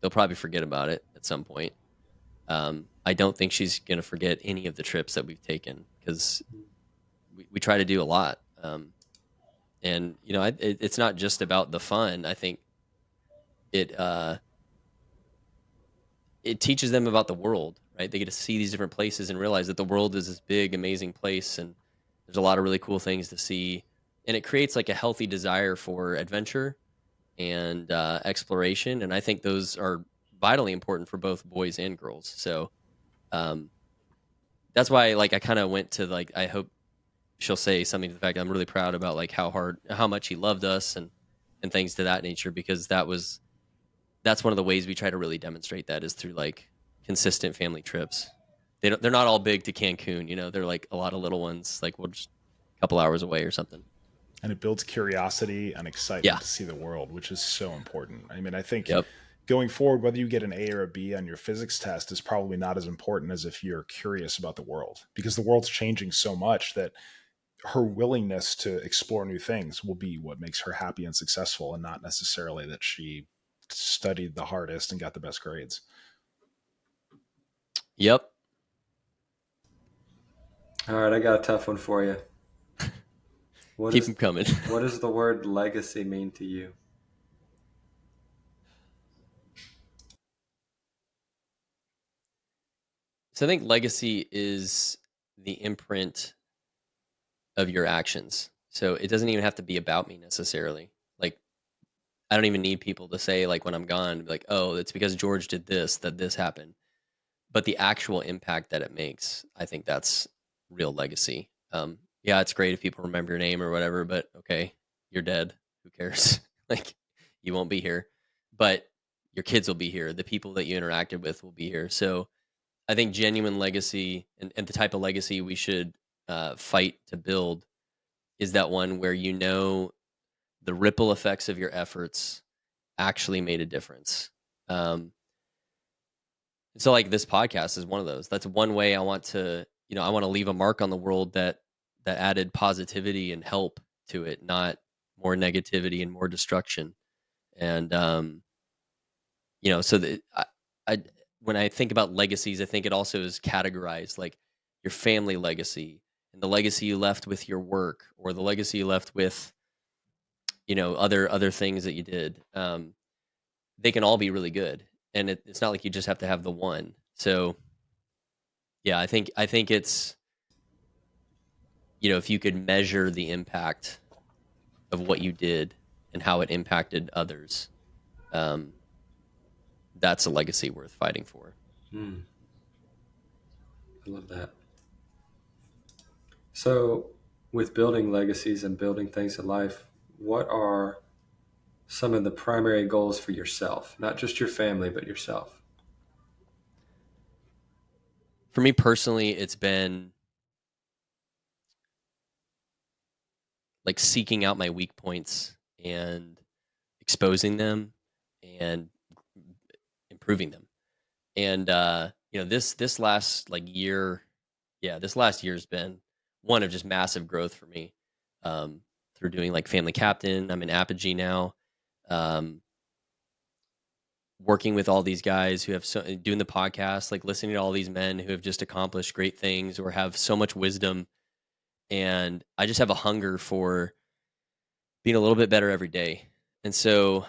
they'll probably forget about it at some point. I don't think she's going to forget any of the trips that we've taken because we try to do a lot. And, it's not just about the fun. I think it teaches them about the world, right? They get to see these different places and realize that the world is this big, amazing place. And there's a lot of really cool things to see. And it creates like a healthy desire for adventure and exploration. And I think those are vitally important for both boys and girls. So, that's why I kind of went to I hope she'll say something to the fact that I'm really proud about how much he loved us and things to that nature, because that's one of the ways we try to really demonstrate that is through consistent family trips. They're not all big to Cancun, they're like a lot of little ones, we're just a couple hours away or something. And it builds curiosity and excitement to see the world, which is so important. I mean, I think going forward, whether you get an A or a B on your physics test is probably not as important as if you're curious about the world, because the world's changing so much that her willingness to explore new things will be what makes her happy and successful, and not necessarily that she studied the hardest and got the best grades. Yep. All right, I got a tough one for you. Keep them coming. What does the word legacy mean to you? So I think legacy is the imprint of your actions. So it doesn't even have to be about me necessarily. Like, I don't even need people to say, like, when I'm gone, like, oh, it's because George did this, that this happened. But the actual impact that it makes, I think that's real legacy. Yeah, it's great if people remember your name or whatever, but okay, you're dead. Who cares? Like, you won't be here, but your kids will be here. The people that you interacted with will be here. So I think genuine legacy and the type of legacy we should fight to build is that one where you know the ripple effects of your efforts actually made a difference. So like this podcast is one of those. That's one way I want to, I want to leave a mark on the world that added positivity and help to it, not more negativity and more destruction. And so that I when I think about legacies, I think it also is categorized like your family legacy and the legacy you left with your work, or the legacy you left with, other things that you did. They can all be really good, and it's not like you just have to have the one. So yeah, I think it's, if you could measure the impact of what you did and how it impacted others, that's a legacy worth fighting for. I love that. So with building legacies and building things in life, what are some of the primary goals for yourself? Not just your family, but yourself. For me personally, it's been like seeking out my weak points and exposing them and improving them. And this last year, this last year's been one of just massive growth for me. Through doing like Family Captain, I'm in Apogee now. Working with all these guys who have doing the podcast, like listening to all these men who have just accomplished great things or have so much wisdom. And I just have a hunger for being a little bit better every day. And so,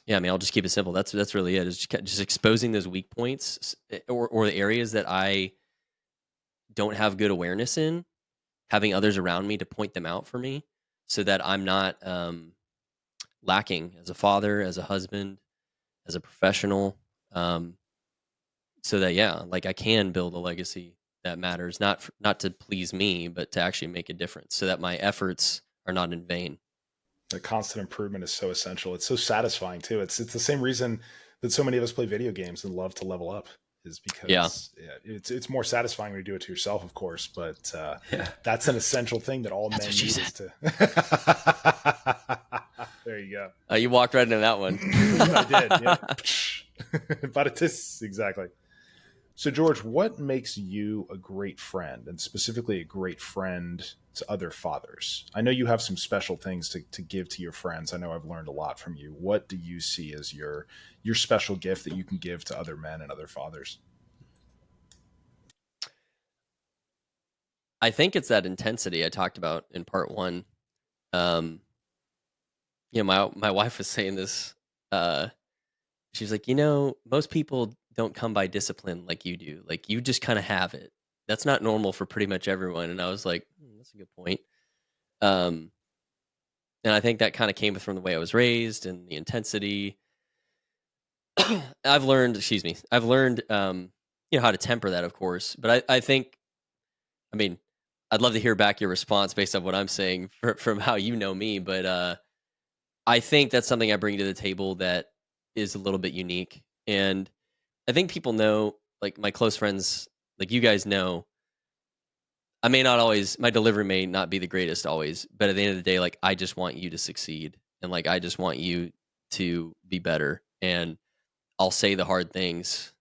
yeah, I mean, I'll just keep it simple. That's really it. Is just exposing those weak points or the areas that I don't have good awareness in, having others around me to point them out for me so that I'm not lacking as a father, as a husband, as a professional, so that, like I can build a legacy that matters, not to please me, but to actually make a difference so that my efforts are not in vain. The constant improvement is so essential. It's so satisfying too. It's the same reason that so many of us play video games and love to level up, is because it's more satisfying when you do it to yourself, of course, but that's an essential thing that all men need is to. There you go. You walked right into that one. I did. Yeah. But it is exactly. So George, what makes you a great friend, and specifically a great friend to other fathers? I know you have some special things to give to your friends. I know I've learned a lot from you. What do you see as your special gift that you can give to other men and other fathers? I think it's that intensity I talked about in part one. My wife was saying this. She's like, most people don't come by discipline like you do. Like, you just kind of have it. That's not normal for pretty much everyone. And I was like, that's a good point. And I think that kind of came from the way I was raised and the intensity. I've learned, how to temper that, of course. But I think, I'd love to hear back your response based on what I'm saying from how you know me. But I think that's something I bring to the table that is a little bit unique. And I think people know, like my close friends, like you guys know, my delivery may not be the greatest always, but at the end of the day, like I just want you to succeed. And like, I just want you to be better. And I'll say the hard things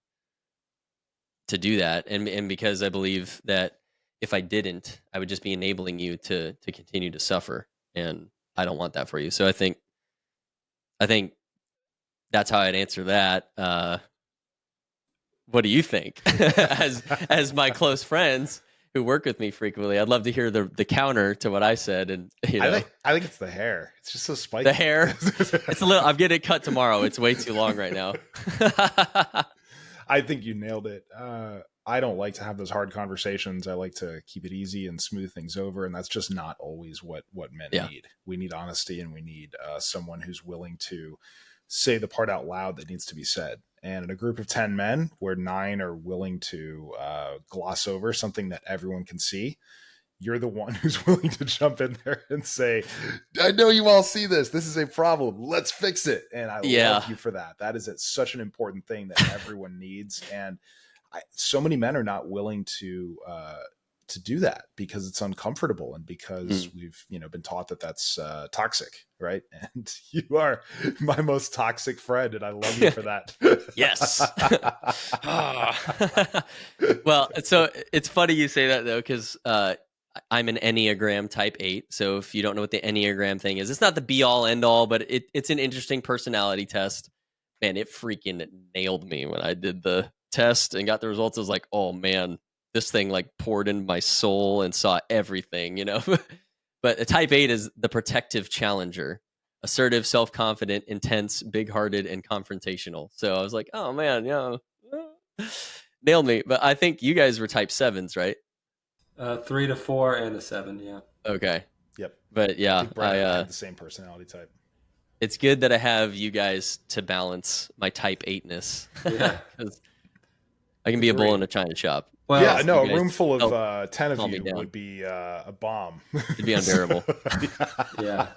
to do that. And because I believe that if I didn't, I would just be enabling you to continue to suffer, and I don't want that for you. So I think that's how I'd answer that. What do you think? As my close friends who work with me frequently, I'd love to hear the counter to what I said. And I think it's the hair. It's just so spiky. The hair. It's a little. I'm getting it cut tomorrow. It's way too long right now. I think you nailed it. I don't like to have those hard conversations. I like to keep it easy and smooth things over, and that's just not always what men need. We need honesty, and we need someone who's willing to say the part out loud that needs to be said. And in a group of 10 men, where 9 are willing to gloss over something that everyone can see, you're the one who's willing to jump in there and say, I know you all see this. This is a problem. Let's fix it. And I love you for that. That is such an important thing that everyone needs. And so many men are not willing to do that because it's uncomfortable and because we've been taught that that's toxic, right? And you are my most toxic friend, and I love you for that. Yes. Well, so it's funny you say that though, because I'm an Enneagram type 8. So if you don't know what the Enneagram thing is, it's not the be all end all, but it's an interesting personality test. Man, it freaking nailed me when I did the test and got the results. I was like, oh man, this thing like poured into my soul and saw everything, But a type 8 is the protective challenger, assertive, self-confident, intense, big-hearted, and confrontational. So I was like, oh man, nailed me. But I think you guys were type 7s, right? 3 to 4 and a 7. Yeah. Okay. Yep. But yeah, I have the same personality type. It's good that I have you guys to balance my type 8-ness. Yeah. Because I can be a bull in a china shop. Well, yeah, no, a room full of 10 of you would be a bomb. It'd be unbearable. Yeah.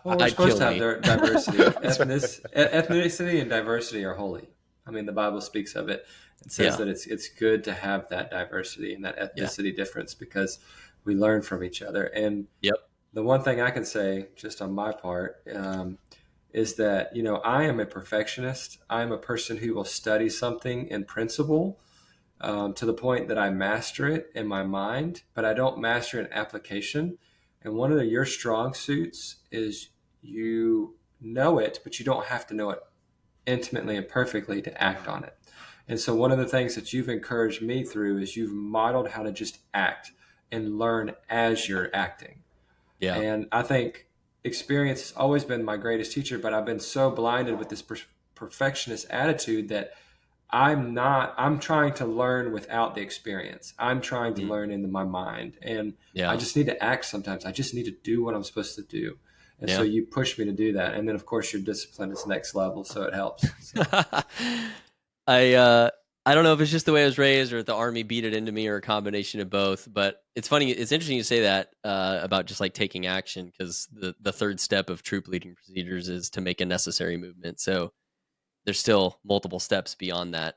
Well, we're supposed to have diversity. Ethnicity and diversity are holy. I mean, the Bible speaks of it. It says that it's good to have that diversity and that ethnicity difference because we learn from each other. And the one thing I can say, just on my part, is that, I am a perfectionist. I am a person who will study something in principle to the point that I master it in my mind, but I don't master it in application. And one of your strong suits is you know it, but you don't have to know it intimately and perfectly to act on it. And so one of the things that you've encouraged me through is you've modeled how to just act and learn as you're acting. Yeah. And I think experience has always been my greatest teacher, but I've been so blinded with this perfectionist attitude that I'm trying to learn without the experience. I'm trying to learn into my mind. And I just need to act sometimes. I just need to do what I'm supposed to do. And so you push me to do that. And then, of course, your discipline is next level, so it helps. So. I don't know if it's just the way I was raised or if the Army beat it into me or a combination of both. But it's funny. It's interesting you say that about just like taking action, because the third step of troop leading procedures is to make a necessary movement. So there's still multiple steps beyond that.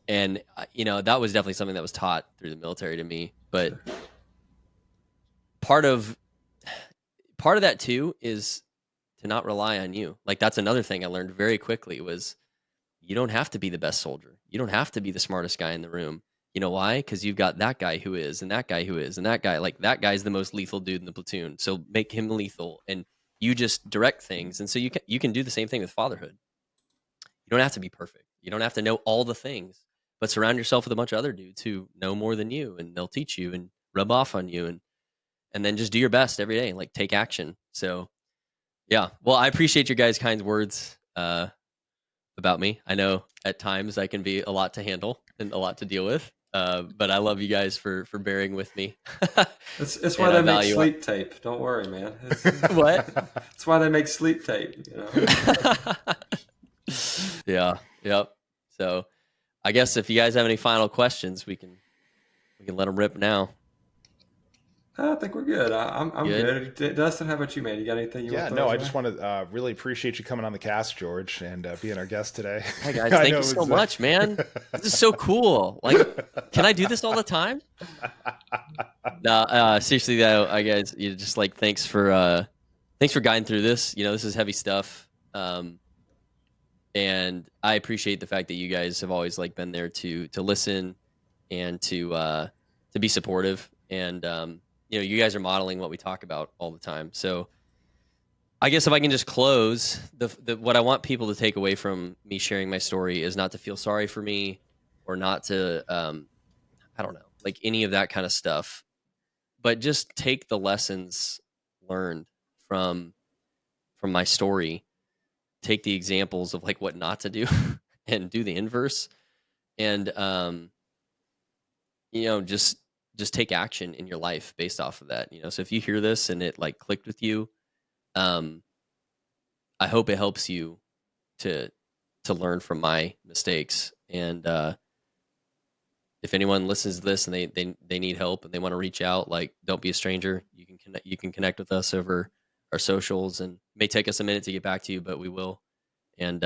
And, that was definitely something that was taught through the military to me. But part of that too is to not rely on you. Like, that's another thing I learned very quickly was you don't have to be the best soldier. You don't have to be the smartest guy in the room. You know why? Because you've got that guy who is, and that guy who is, and that guy. Like, that guy's the most lethal dude in the platoon. So make him lethal, and you just direct things. And so you can do the same thing with fatherhood. You don't have to be perfect. You don't have to know all the things, but surround yourself with a bunch of other dudes who know more than you, and they'll teach you and rub off on you, and then just do your best every day, like take action. So yeah, well, I appreciate your guys' kind words about me. I know at times I can be a lot to handle and a lot to deal with, but I love you guys for bearing with me. It's why they make sleep tape. Don't worry, man. What? It's why they make sleep tape. Yeah. Yep. So I guess if you guys have any final questions, we can let them rip now. I think we're good. I'm good. Dustin, how about you, man? You got anything you want to throw? I just want to really appreciate you coming on the cast, George, and being our guest today. Hi, guys. Thank you so much, man. This is so cool. Like, can I do this all the time? No, seriously, though, I guys, you just like, thanks for guiding through this. This is heavy stuff. And I appreciate the fact that you guys have always like been there to listen and to to be supportive. And, you guys are modeling what we talk about all the time. So I guess if I can just close, what I want people to take away from me sharing my story is not to feel sorry for me or not to, I don't know, like any of that kind of stuff, but just take the lessons learned from my story, take the examples of like what not to do and do the inverse. And, just take action in your life based off of that. So if you hear this and it like clicked with you, I hope it helps you to learn from my mistakes. And if anyone listens to this and they need help and they want to reach out, like, don't be a stranger. You can connect with us over our socials, and it may take us a minute to get back to you, but we will. And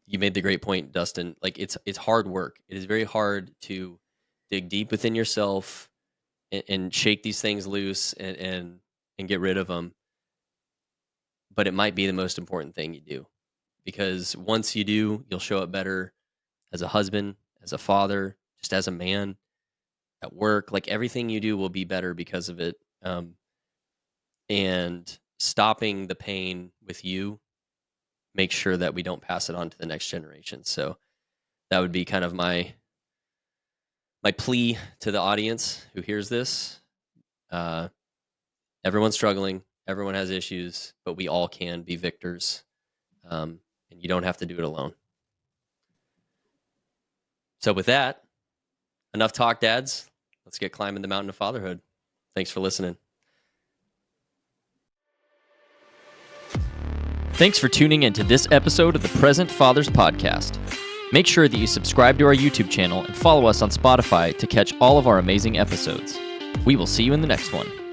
you made the great point, Dustin. Like, it's hard work. It is very hard to dig deep within yourself and shake these things loose and get rid of them. But it might be the most important thing you do, because once you do, you'll show up better as a husband, as a father, just as a man, at work. Like, everything you do will be better because of it. And stopping the pain with you, make sure that we don't pass it on to the next generation. So that would be kind of my plea to the audience who hears this. Everyone's struggling. Everyone has issues, but we all can be victors. And you don't have to do it alone. So with that, enough talk, dads. Let's get climbing the mountain of fatherhood. Thanks for listening. Thanks for tuning into this episode of the Present Fathers Podcast. Make sure that you subscribe to our YouTube channel and follow us on Spotify to catch all of our amazing episodes. We will see you in the next one.